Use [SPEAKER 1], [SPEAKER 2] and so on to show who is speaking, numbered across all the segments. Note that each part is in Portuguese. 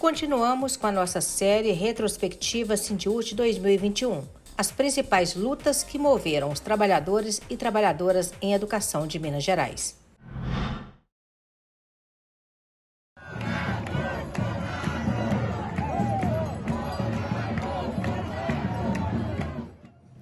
[SPEAKER 1] continuamos com a nossa série retrospectiva Sindiúte 2021. As principais lutas que moveram os trabalhadores e trabalhadoras em educação de Minas Gerais.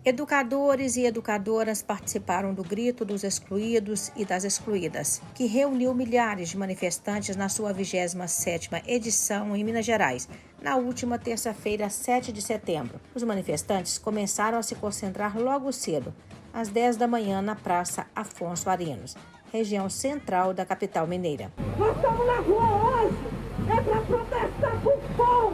[SPEAKER 1] Educadores e educadoras participaram do Grito dos Excluídos e das Excluídas, que reuniu milhares de manifestantes na sua 27ª edição em Minas Gerais, na última terça-feira, 7 de setembro. Os manifestantes começaram a se concentrar logo cedo, às 10 da manhã, na Praça Afonso Arinos, região central da capital mineira.
[SPEAKER 2] Nós estamos na rua hoje, para protestar por pão,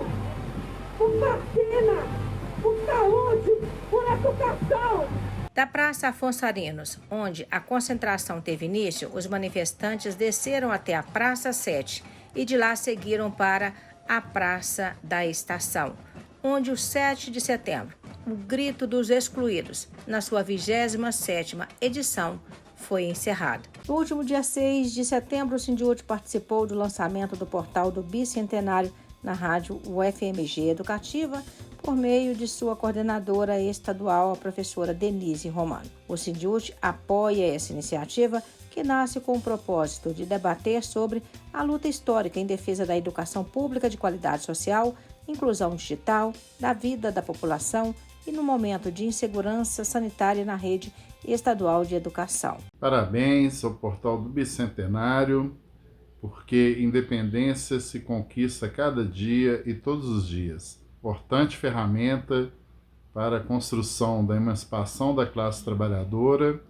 [SPEAKER 2] por vacina, por saúde, por educação.
[SPEAKER 1] Da Praça Afonso Arinos, onde a concentração teve início, os manifestantes desceram até a Praça 7 e de lá seguiram para a Praça da Estação, onde o 7 de setembro, o Grito dos Excluídos, na sua 27ª edição, foi encerrado. No último dia 6 de setembro, o Sindiúte participou do lançamento do portal do Bicentenário na rádio UFMG Educativa, por meio de sua coordenadora estadual, a professora Denise Romano. O Sindiúte apoia essa iniciativa, que nasce com o propósito de debater sobre a luta histórica em defesa da educação pública de qualidade social, inclusão digital, da vida da população e no momento de insegurança sanitária na rede estadual de educação.
[SPEAKER 3] Parabéns ao portal do Bicentenário, porque independência se conquista cada dia e todos os dias. Importante ferramenta para a construção da emancipação da classe trabalhadora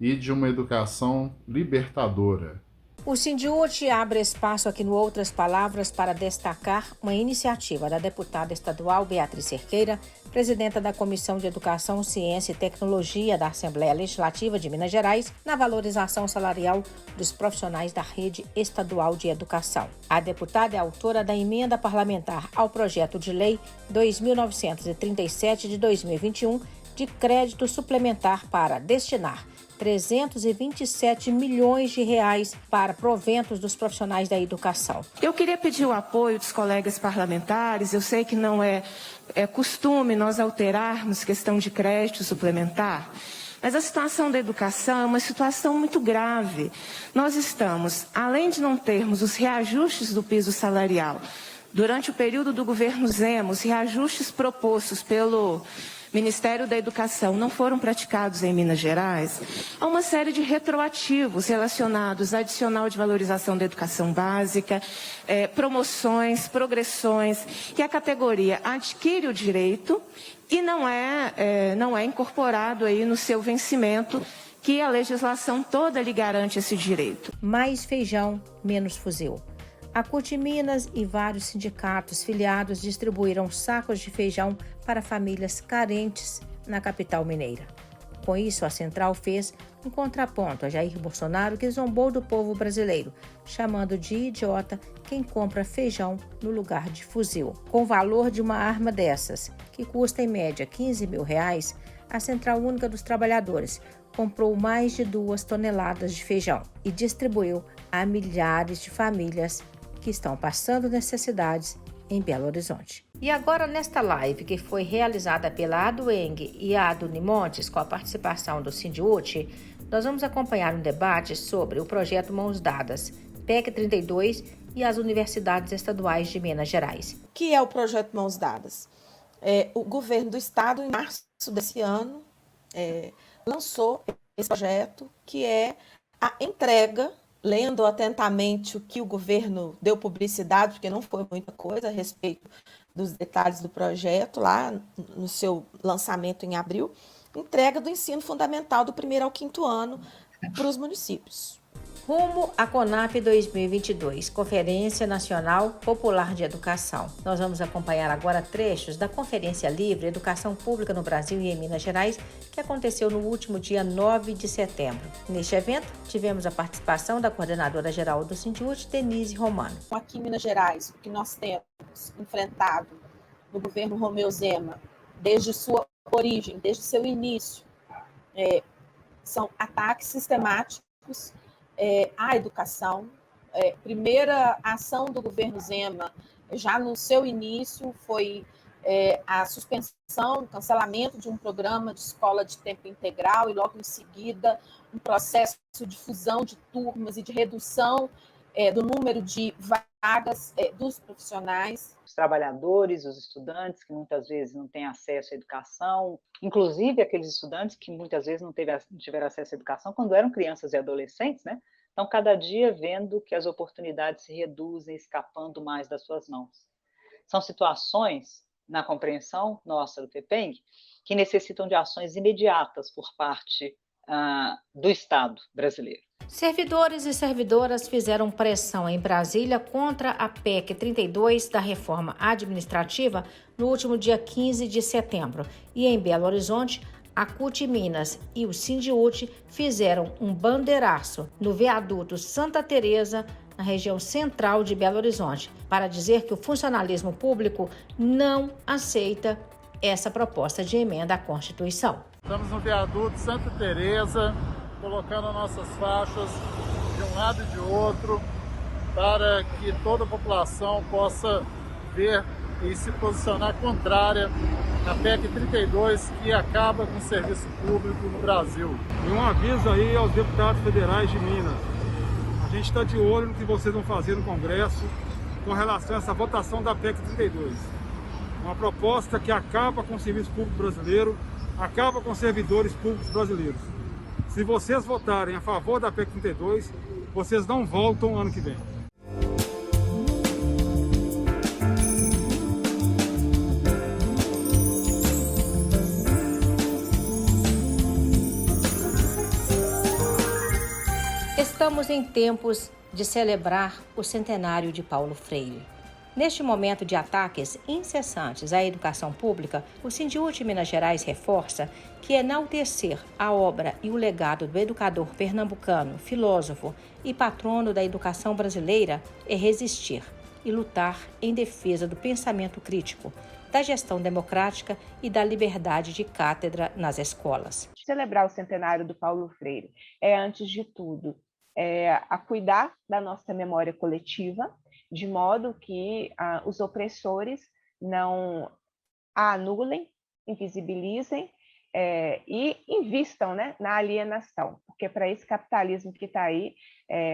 [SPEAKER 3] e de uma educação libertadora.
[SPEAKER 1] O Sindiúte abre espaço aqui no Outras Palavras para destacar uma iniciativa da deputada estadual Beatriz Cerqueira, presidenta da Comissão de Educação, Ciência e Tecnologia da Assembleia Legislativa de Minas Gerais, na valorização salarial dos profissionais da rede estadual de educação. A deputada é autora da emenda parlamentar ao projeto de lei 2.937 de 2021 de crédito suplementar para destinar 327 milhões de reais para proventos dos profissionais da educação.
[SPEAKER 4] Eu queria pedir o apoio dos colegas parlamentares. Eu sei que não é costume nós alterarmos questão de crédito suplementar, mas a situação da educação é uma situação muito grave. Nós estamos, além de não termos os reajustes do piso salarial, durante o período do governo Zema, os reajustes propostos pelo Ministério da Educação não foram praticados em Minas Gerais, há uma série de retroativos relacionados a adicional de valorização da educação básica, promoções, progressões, que a categoria adquire o direito e não é incorporado aí no seu vencimento, que a legislação toda lhe garante esse direito.
[SPEAKER 1] Mais feijão, menos fuzil. A CUT Minas e vários sindicatos filiados distribuíram sacos de feijão para famílias carentes na capital mineira. Com isso, a central fez um contraponto a Jair Bolsonaro, que zombou do povo brasileiro, chamando de idiota quem compra feijão no lugar de fuzil. Com o valor de uma arma dessas, que custa em média R$15 mil, a Central Única dos Trabalhadores comprou mais de 2 toneladas de feijão e distribuiu a milhares de famílias que estão passando necessidades em Belo Horizonte. E agora, nesta live, que foi realizada pela Adueng e a Adunimontes, com a participação do Sindiúte, nós vamos acompanhar um debate sobre o projeto Mãos Dadas, PEC 32 e as universidades estaduais de Minas Gerais.
[SPEAKER 5] O que é o projeto Mãos Dadas? O governo do estado, em março desse ano, lançou esse projeto, que é a entrega, lendo atentamente o que o governo deu publicidade, porque não foi muita coisa a respeito dos detalhes do projeto, lá no seu lançamento em abril, entrega do ensino fundamental do 1º ao 5º ano para os municípios.
[SPEAKER 1] Rumo à CONAP 2022, Conferência Nacional Popular de Educação. Nós vamos acompanhar agora trechos da Conferência Livre Educação Pública no Brasil e em Minas Gerais, que aconteceu no último dia 9 de setembro. Neste evento, tivemos a participação da coordenadora-geral do Sindiúte, Denise Romano.
[SPEAKER 5] Aqui em Minas Gerais, o que nós temos enfrentado no governo Romeu Zema, desde sua origem, desde seu início, são ataques sistemáticos à educação. Primeira ação do governo Zema já no seu início, foi a suspensão, o cancelamento de um programa de escola de tempo integral e logo em seguida um processo de fusão de turmas e de redução do número de vagas dos profissionais.
[SPEAKER 6] Os trabalhadores, os estudantes que muitas vezes não têm acesso à educação, inclusive aqueles estudantes que muitas vezes não tiveram acesso à educação quando eram crianças e adolescentes, né? Então, cada dia vendo que as oportunidades se reduzem, escapando mais das suas mãos. São situações, na compreensão nossa do TPENG, que necessitam de ações imediatas por parte do Estado brasileiro.
[SPEAKER 1] Servidores e servidoras fizeram pressão em Brasília contra a PEC 32 da reforma administrativa no último dia 15 de setembro. E em Belo Horizonte, a CUT Minas e o Sindiúti fizeram um bandeiraço no viaduto Santa Teresa, na região central de Belo Horizonte, para dizer que o funcionalismo público não aceita essa proposta de emenda à Constituição.
[SPEAKER 3] Estamos no viaduto Santa Teresa, colocando nossas faixas de um lado e de outro, para que toda a população possa ver e se posicionar contrária à PEC 32, que acaba com o serviço público no Brasil.
[SPEAKER 7] E um aviso aí aos deputados federais de Minas. A gente está de olho no que vocês vão fazer no Congresso com relação a essa votação da PEC 32. Uma proposta que acaba com o serviço público brasileiro, acaba com os servidores públicos brasileiros. Se vocês votarem a favor da PEC 32, vocês não voltam ano que vem.
[SPEAKER 1] Estamos em tempos de celebrar o centenário de Paulo Freire. Neste momento de ataques incessantes à educação pública, o Sindiúti Minas Gerais reforça que enaltecer a obra e o legado do educador pernambucano, filósofo e patrono da educação brasileira é resistir e lutar em defesa do pensamento crítico, da gestão democrática e da liberdade de cátedra nas escolas.
[SPEAKER 8] Celebrar o centenário do Paulo Freire é, antes de tudo, a cuidar da nossa memória coletiva, de modo que os opressores não a anulem, invisibilizem e invistam, né, na alienação, porque para esse capitalismo que está aí,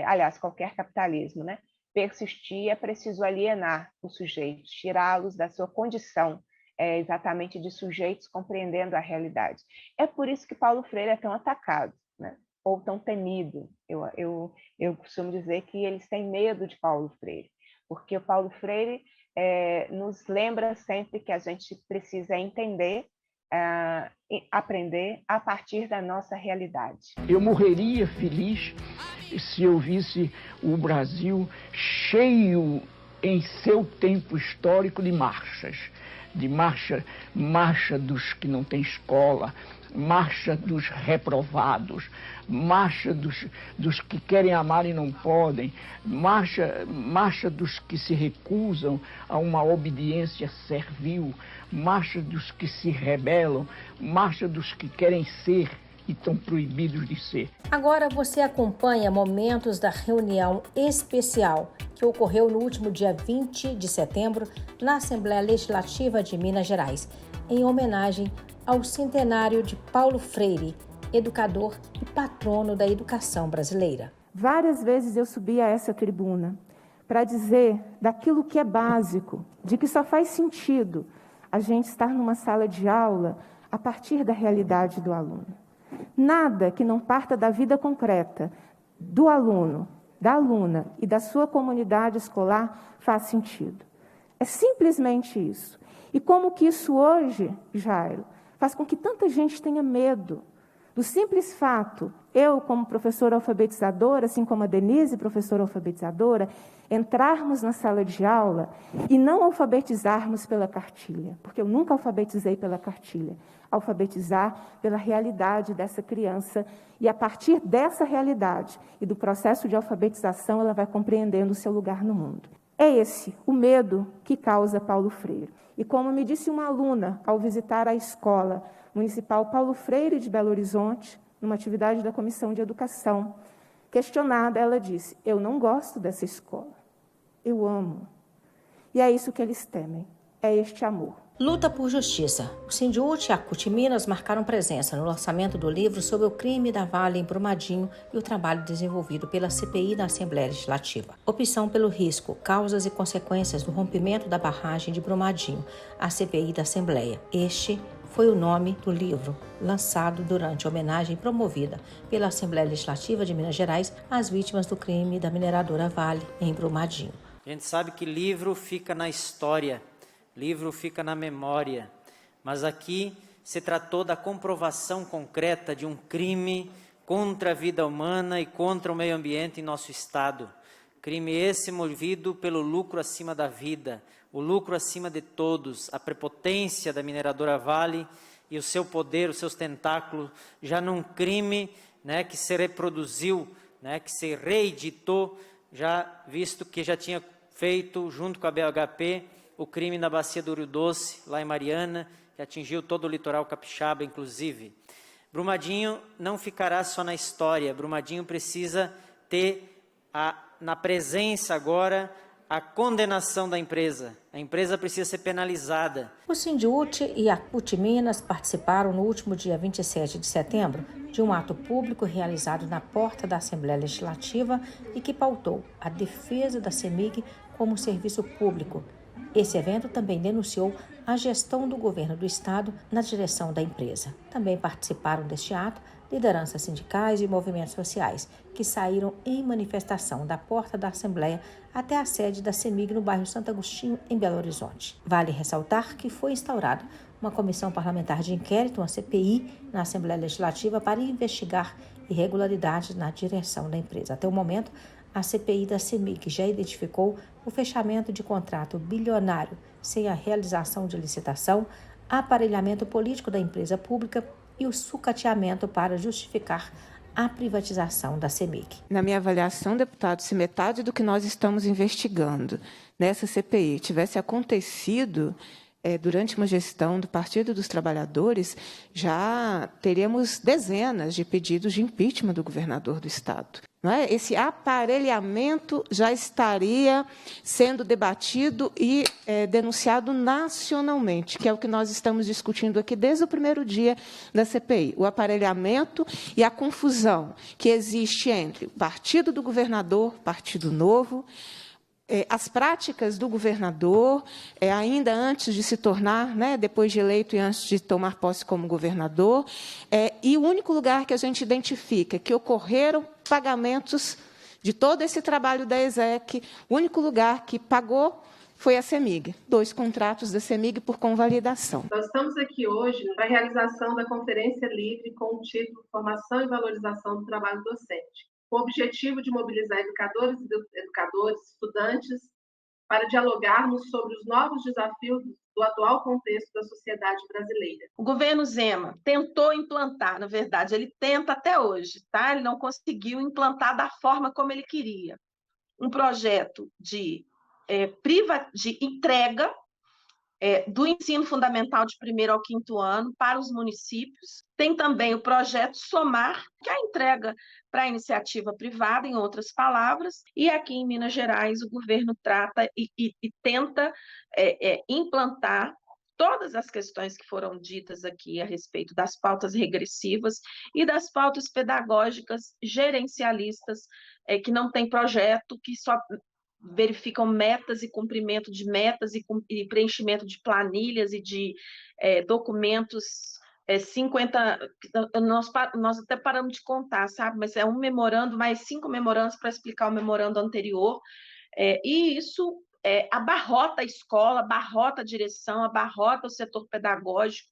[SPEAKER 8] aliás, qualquer capitalismo, né, persistir é preciso alienar os sujeitos, tirá-los da sua condição exatamente de sujeitos compreendendo a realidade. É por isso que Paulo Freire é tão atacado, né? Ou tão temido. Eu costumo dizer que eles têm medo de Paulo Freire, porque o Paulo Freire nos lembra sempre que a gente precisa entender, aprender a partir da nossa realidade.
[SPEAKER 9] Eu morreria feliz se eu visse o Brasil cheio em seu tempo histórico de marchas, marcha dos que não têm escola, marcha dos reprovados, marcha dos que querem amar e não podem, marcha dos que se recusam a uma obediência servil, marcha dos que se rebelam, marcha dos que querem ser e estão proibidos de ser.
[SPEAKER 1] Agora você acompanha momentos da reunião especial que ocorreu no último dia 20 de setembro na Assembleia Legislativa de Minas Gerais, em homenagem ao centenário de Paulo Freire, educador e patrono da educação brasileira.
[SPEAKER 10] Várias vezes eu subi a essa tribuna para dizer daquilo que é básico, de que só faz sentido a gente estar numa sala de aula a partir da realidade do aluno. Nada que não parta da vida concreta do aluno, da aluna e da sua comunidade escolar faz sentido. É simplesmente isso. E como que isso hoje, Jairo, faz com que tanta gente tenha medo do simples fato, eu como professora alfabetizadora, assim como a Denise, professora alfabetizadora, entrarmos na sala de aula e não alfabetizarmos pela cartilha, porque eu nunca alfabetizei pela cartilha, alfabetizar pela realidade dessa criança e a partir dessa realidade e do processo de alfabetização ela vai compreendendo o seu lugar no mundo. É esse o medo que causa Paulo Freire. E como me disse uma aluna ao visitar a escola municipal Paulo Freire de Belo Horizonte, numa atividade da Comissão de Educação, questionada, ela disse: eu não gosto dessa escola, eu amo. E é isso que eles temem, é este amor.
[SPEAKER 1] Luta por justiça. O Sindiúti e a CUT Minas marcaram presença no lançamento do livro sobre o crime da Vale em Brumadinho e o trabalho desenvolvido pela CPI da Assembleia Legislativa. Opção pelo risco, causas e consequências do rompimento da barragem de Brumadinho, a CPI da Assembleia. Este foi o nome do livro, lançado durante a homenagem promovida pela Assembleia Legislativa de Minas Gerais às vítimas do crime da mineradora Vale em Brumadinho.
[SPEAKER 11] A gente sabe que livro fica na história, livro fica na memória, mas aqui se tratou da comprovação concreta de um crime contra a vida humana e contra o meio ambiente em nosso estado. Crime esse movido pelo lucro acima da vida, o lucro acima de todos, a prepotência da mineradora Vale e o seu poder, os seus tentáculos, já num crime, que se reproduziu, que se reeditou, já visto que já tinha feito, junto com a BHP, o crime na Bacia do Rio Doce, lá em Mariana, que atingiu todo o litoral capixaba, inclusive. Brumadinho não ficará só na história, Brumadinho precisa ter na presença agora a condenação da empresa. A empresa precisa ser penalizada.
[SPEAKER 1] O Sindiúti e a CUT Minas participaram no último dia 27 de setembro de um ato público realizado na porta da Assembleia Legislativa e que pautou a defesa da CEMIG como serviço público. Esse evento também denunciou a gestão do governo do estado na direção da empresa. Também participaram deste ato lideranças sindicais e movimentos sociais, que saíram em manifestação da porta da Assembleia até a sede da CEMIG no bairro Santo Agostinho, em Belo Horizonte. Vale ressaltar que foi instaurada uma comissão parlamentar de inquérito, uma CPI, na Assembleia Legislativa para investigar irregularidades na direção da empresa. Até o momento, a CPI da CEMIG já identificou o fechamento de contrato bilionário sem a realização de licitação, aparelhamento político da empresa pública e o sucateamento para justificar a privatização da CEMIG.
[SPEAKER 10] Na minha avaliação, deputado, se metade do que nós estamos investigando nessa CPI tivesse acontecido durante uma gestão do Partido dos Trabalhadores, já teríamos dezenas de pedidos de impeachment do governador do estado. Não é? Esse aparelhamento já estaria sendo debatido e denunciado nacionalmente, que é o que nós estamos discutindo aqui desde o primeiro dia da CPI. O aparelhamento e a confusão que existe entre o partido do governador, Partido Novo, as práticas do governador, ainda antes de se tornar, depois de eleito e antes de tomar posse como governador, e o único lugar que a gente identifica que ocorreram pagamentos de todo esse trabalho da ESEC, o único lugar que pagou foi a CEMIG, 2 contratos da CEMIG por convalidação.
[SPEAKER 12] Nós estamos aqui hoje para a realização da Conferência Livre com o título Formação e Valorização do Trabalho Docente, com o objetivo de mobilizar educadores, estudantes, para dialogarmos sobre os novos desafios do atual contexto da sociedade brasileira.
[SPEAKER 5] O governo Zema tentou implantar, na verdade, ele tenta até hoje, tá? Ele não conseguiu implantar da forma como ele queria. Um projeto de entrega do ensino fundamental de 1º ao 5º ano para os municípios. Tem também o projeto Somar, que é a entrega para a iniciativa privada, em outras palavras, e aqui em Minas Gerais o governo trata e tenta implantar todas as questões que foram ditas aqui a respeito das pautas regressivas e das pautas pedagógicas gerencialistas, que não tem projeto, que só verificam metas e cumprimento de metas e preenchimento de planilhas e de documentos, 50, nós até paramos de contar, sabe? Mas é um memorando, mais 5 memorandos para explicar o memorando anterior, e isso abarrota a escola, abarrota a direção, abarrota o setor pedagógico,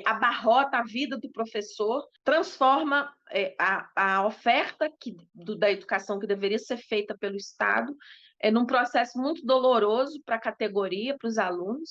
[SPEAKER 5] abarrota a vida do professor, transforma a oferta da educação que deveria ser feita pelo Estado num processo muito doloroso para a categoria, para os alunos.